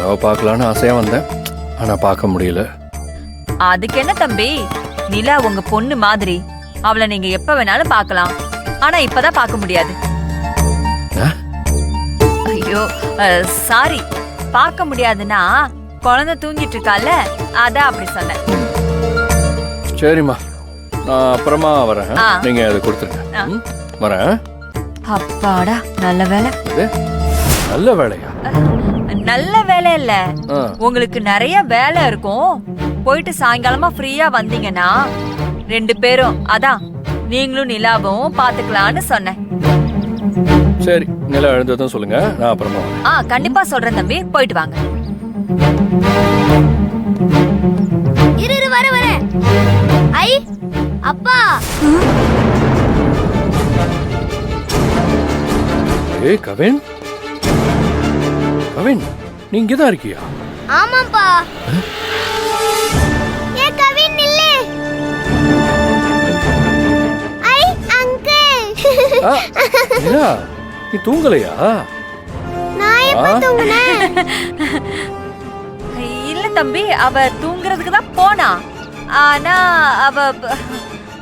நிலாவை பார்க்கலான்னு ஆசையா வந்தேன், ஆனா பார்க்க முடியல. அதுக்கு என்ன தம்பி, நிலா உங்க பொண்ணு மாதிரி. அவளை நீங்க எப்ப வேணாலும் பார்க்கலாம். ஆனா இப்பதான் பார்க்க முடியாது. ஐயோ சாரி, பார்க்க முடியாதுன்னா குழந்தை தூங்கிட்டு இருக்கால, அதான் அப்படி சொன்னேன். சரிம்மா, நான் அப்புறமா வரேன். நீங்க அதை கொடுத்துருங்க. வரேன். அப்பாடா, நல்ல வேலை. நல்ல வேலையா? நல்ல வேலை இல்ல, உங்களுக்கு நிறைய வேலை இருக்கும். போயிட்டு சாயங்காலமா ஃப்ரீயா வந்தீங்கன்னா 2 பேரும், அதான் நீங்களும் நிலாவும் பாத்துக்கலான்னு சொன்னேன். சரி, நிலா எழுந்ததும் சொல்லுங்க, நான் அப்புறமா வரேன். கண்டிப்பா சொல்றேன் தம்பி, போயிட்டு வாங்க. இரு வர ஐ அப்பா. ஏய் கவின், கவின் நீ இங்கதான் இருக்கியா? ஆமாப்பா. ஏ கவின் நில்லு. ஐ அங்கிள். நிலா, நீ தூங்கலையா? நான் எப்ப தூங்குனேன்? இல்ல தம்பி, அவ தூங்குறதுக்கு தான் போனா. ஆனா அவ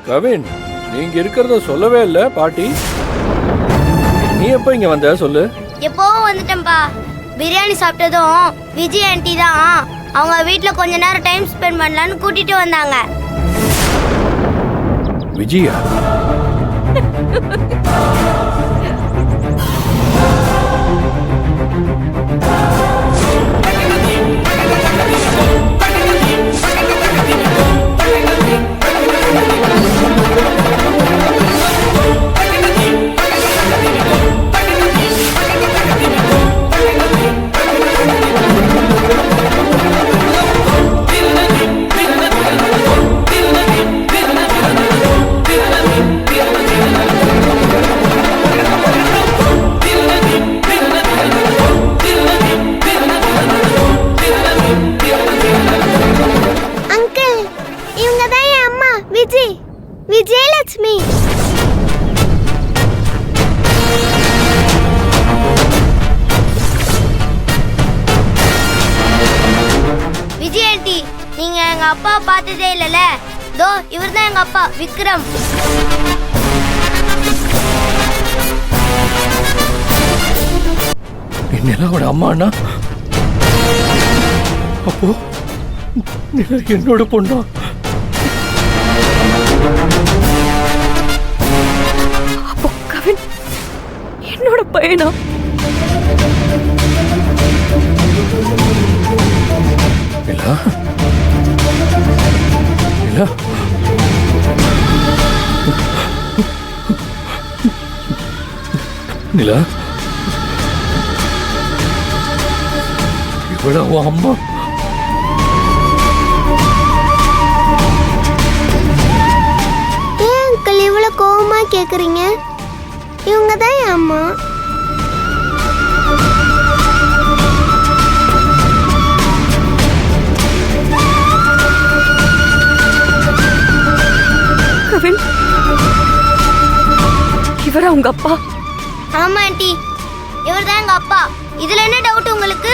கவின், நீங்க இருக்கிறத சொல்லவே இல்ல பாட்டி. நீ எப்ப இங்க வந்த சொல்லு. எப்பவும் வந்துட்டேன்பா. பிரியாணி சாப்பிட்டதும் விஜய் ஆண்டி தான் அவங்க வீட்ல கொஞ்ச நேரம் டைம் ஸ்பெண்ட் பண்ணலான்னு கூட்டிட்டு வந்தாங்க. விஜயா? விஜயலட்சுமி. விஜய் ஆண்டி, நீங்க எங்க அப்பா பார்த்ததே இல்லல. தோ இவர்தான் எங்க அப்பா விக்ரம். நிலாவோட அம்மாண்ணா? அப்போ நிலா என்னோட பொண்ணா? அப்போ கவின் என்னோட பையனா? நிலா, நிலா, நிலா, இவ்வளவு அம்மா? ஏன் அங்கிள் இவ்வளவு கோவமா கேக்குறீங்க? இவங்க தான் என் அம்மா. கவின், இவரா உங்க அப்பா? ஆமா ஆண்டி, இவர் தான் எங்க அப்பா. இதுல என்ன டவுட் உங்களுக்கு?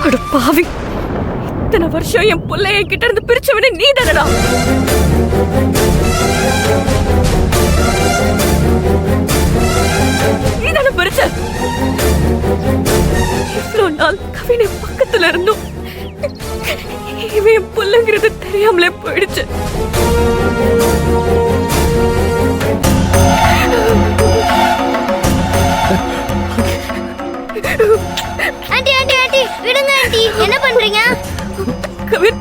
அட பாவி, இத்தனை வருஷம் என் புள்ளைய கிட்ட இருந்து பிரிச்சவனே நீ தானடா. நீ தானே பிரிச்ச. இவ்வளவு நாள் கவினை பக்கத்துல இருந்தும் இவன் என் புள்ளைங்கிறது தெரியாமலே போயிடுச்சு. ஆண்டி ஆண்டி ஆண்டி விடுங்க ஆண்டி, என்ன பண்றீங்க? கவின்,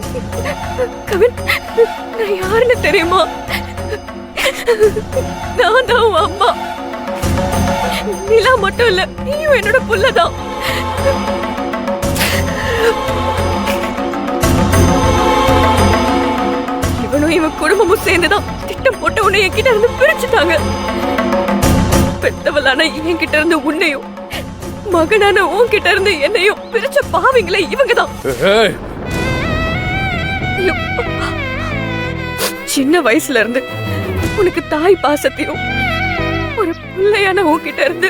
கவின், நான் யாருன்னு தெரியுமா? நான் தான் உன் அம்மா. நிலா மட்டும் இல்ல, நீயும் என்னோட புள்ளதான். இவனும் இவன் குடும்பமும் சேர்ந்துதான் திட்டம் போட்டு உன்னை என்கிட்ட இருந்து பிரிச்சுட்டாங்க. பெத்தவளான என்கிட்ட இருந்து உன்னையும், மகனான உன்கிட்ட இருந்து என்னையும் பிரிச்ச பாவிங்களே இவங்கதான். சின்ன வயசுல இருந்து உனக்கு தாய் பாசத்தையும் ஒரு பிள்ளைய பிள்ளையான உன்கிட்ட இருந்து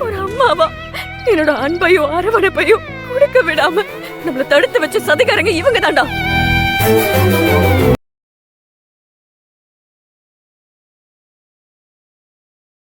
ஒரு அம்மாவா என்னோட அன்பையும் அரவணைப்பையும் கொடுக்க விடாம நம்மள தடுத்து வச்ச சதிகாரங்க இவங்க தான்டா.